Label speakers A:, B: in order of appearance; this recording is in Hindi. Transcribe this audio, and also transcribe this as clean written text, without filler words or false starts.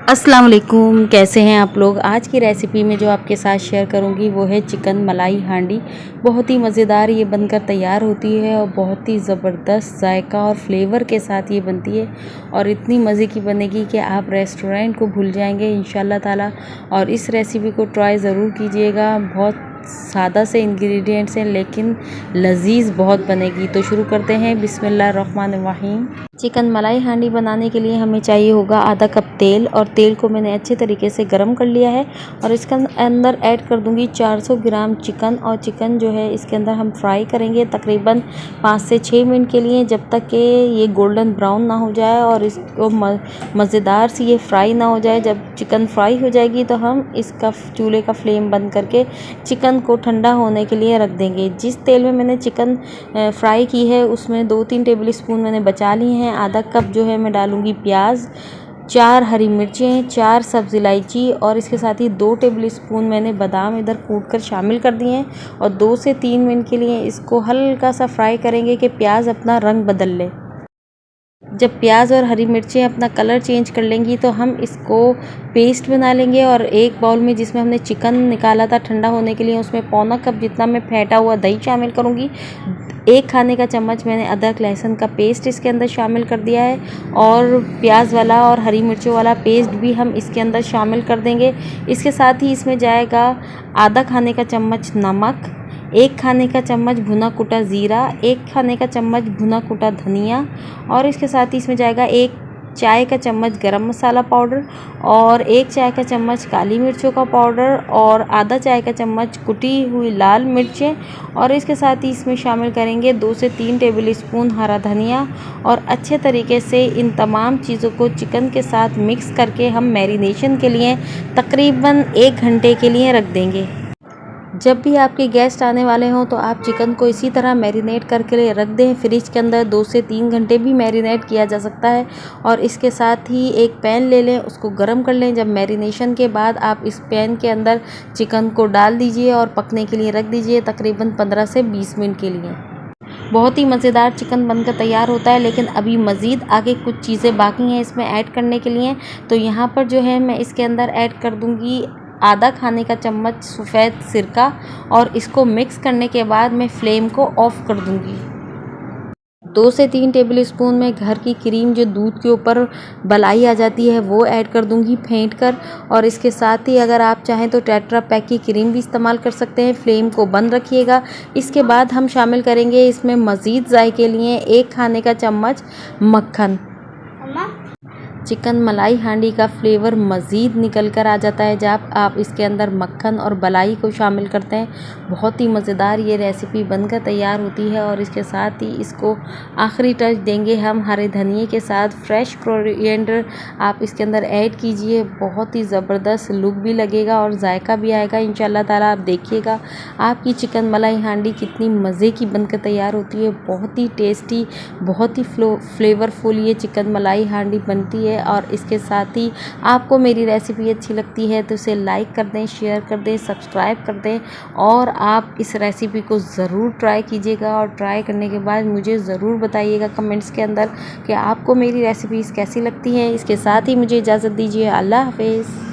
A: अस्सलाम वालेकुम, कैसे हैं आप लोग। आज की रेसिपी में जो आपके साथ शेयर करूंगी वो है चिकन मलाई हांडी। बहुत ही मज़ेदार ये बनकर तैयार होती है और बहुत ही ज़बरदस्त जायका और फ्लेवर के साथ ये बनती है और इतनी मज़े की बनेगी कि आप रेस्टोरेंट को भूल जाएंगे इंशाल्लाह ताला। और इस रेसिपी को ट्राई ज़रूर कीजिएगा। बहुत सादा से इंग्रेडिएंट्स हैं लेकिन लजीज बहुत बनेगी। तो शुरू करते हैं, बिस्मिल्लाहिर्रहमानिर्रहीम। चिकन मलाई हांडी बनाने के लिए हमें चाहिए होगा आधा कप तेल, और तेल को मैंने अच्छे तरीके से गर्म कर लिया है और इसके अंदर ऐड कर दूंगी 400 ग्राम चिकन। और चिकन जो है इसके अंदर हम फ्राई करेंगे तकरीबन 5 से 6 मिनट के लिए, जब तक कि ये गोल्डन ब्राउन ना हो जाए और इसको मज़ेदार सी ये फ्राई ना हो जाए। जब चिकन फ्राई हो जाएगी तो हम इसका चूल्हे का फ्लेम बंद करके चिकन को ठंडा होने के लिए रख देंगे। जिस तेल में मैंने चिकन फ्राई की है उसमें 2-3 टेबल स्पून मैंने बचा लिए हैं। आधा कप जो है मैं डालूंगी प्याज, 4 हरी मिर्चें, 4 सब्ज़ इलायची और इसके साथ ही 2 टेबल स्पून मैंने बादाम इधर कूट कर शामिल कर दिए हैं। और 2 से 3 मिनट के लिए इसको हल्का सा फ्राई करेंगे कि प्याज अपना रंग बदल ले। जब प्याज और हरी मिर्चें अपना कलर चेंज कर लेंगी तो हम इसको पेस्ट बना लेंगे। और एक बाउल में जिसमें हमने चिकन निकाला था ठंडा होने के लिए, उसमें पौना कप जितना मैं फेंटा हुआ दही शामिल करूँगी। 1 खाने का चम्मच मैंने अदरक लहसुन का पेस्ट इसके अंदर शामिल कर दिया है और प्याज वाला और हरी मिर्चों वाला पेस्ट भी हम इसके अंदर शामिल कर देंगे। इसके साथ ही इसमें जाएगा आधा खाने का चम्मच नमक, 1 खाने का चम्मच भुना कुटा ज़ीरा, 1 खाने का चम्मच भुना कुटा धनिया और इसके साथ ही इसमें जाएगा 1 चाय का चम्मच गरम मसाला पाउडर और 1 चाय का चम्मच काली मिर्चों का पाउडर और आधा चाय का चम्मच कुटी हुई लाल मिर्चें। और इसके साथ ही इसमें शामिल करेंगे 2 से 3 टेबल स्पून हरा धनिया। और अच्छे तरीके से इन तमाम चीज़ों को चिकन के साथ मिक्स करके हम मैरिनेशन के लिए तकरीबन 1 घंटे के लिए रख देंगे। जब भी आपके गेस्ट आने वाले हों तो आप चिकन को इसी तरह मैरिनेट करके रख दें। फ्रिज के अंदर 2 से 3 घंटे भी मैरिनेट किया जा सकता है। और इसके साथ ही एक पैन ले लें, उसको गर्म कर लें। जब मैरिनेशन के बाद आप इस पैन के अंदर चिकन को डाल दीजिए और पकने के लिए रख दीजिए तकरीबन 15 से 20 मिनट के लिए। बहुत ही मज़ेदार चिकन बनकर तैयार होता है, लेकिन अभी मज़ीद आगे कुछ चीज़ें बाकी हैं इसमें ऐड करने के लिए। तो यहाँ पर जो है मैं इसके अंदर ऐड कर दूँगी आधा खाने का चम्मच सफ़ेद सिरका और इसको मिक्स करने के बाद मैं फ्लेम को ऑफ़ कर दूँगी। 2 से 3 टेबल स्पून में घर की क्रीम जो दूध के ऊपर बलाई आ जाती है वो ऐड कर दूंगी फेंट कर। और इसके साथ ही अगर आप चाहें तो टेट्रा पैक की क्रीम भी इस्तेमाल कर सकते हैं। फ्लेम को बंद रखिएगा। इसके बाद हम शामिल करेंगे इसमें मज़ीद जायके के लिए 1 खाने का चम्मच मक्खन। चिकन मलाई हांडी का फ्लेवर मज़ीद निकल कर आ जाता है जब आप इसके अंदर मक्खन और मलाई को शामिल करते हैं। बहुत ही मज़ेदार ये रेसिपी बनकर तैयार होती है। और इसके साथ ही इसको आखिरी टच देंगे हम हरे धनिए के साथ। फ्रेश कोरिएंडर आप इसके अंदर ऐड कीजिए, बहुत ही ज़बरदस्त लुक भी लगेगा और जायका भी आएगा इंशाल्लाह ताला। आप देखिएगा आपकी चिकन मलाई हांडी कितनी मज़े की बनकर तैयार होती है। बहुत ही टेस्टी, बहुत ही फ्लेवरफुल ये चिकन मलाई हांडी बनती है। और इसके साथ ही आपको मेरी रेसिपी अच्छी लगती है तो इसे लाइक कर दें, शेयर कर दें, सब्सक्राइब कर दें। और आप इस रेसिपी को ज़रूर ट्राई कीजिएगा और ट्राई करने के बाद मुझे ज़रूर बताइएगा कमेंट्स के अंदर कि आपको मेरी रेसिपीज़ कैसी लगती हैं। इसके साथ ही मुझे इजाज़त दीजिए। अल्लाह हाफ़िज़।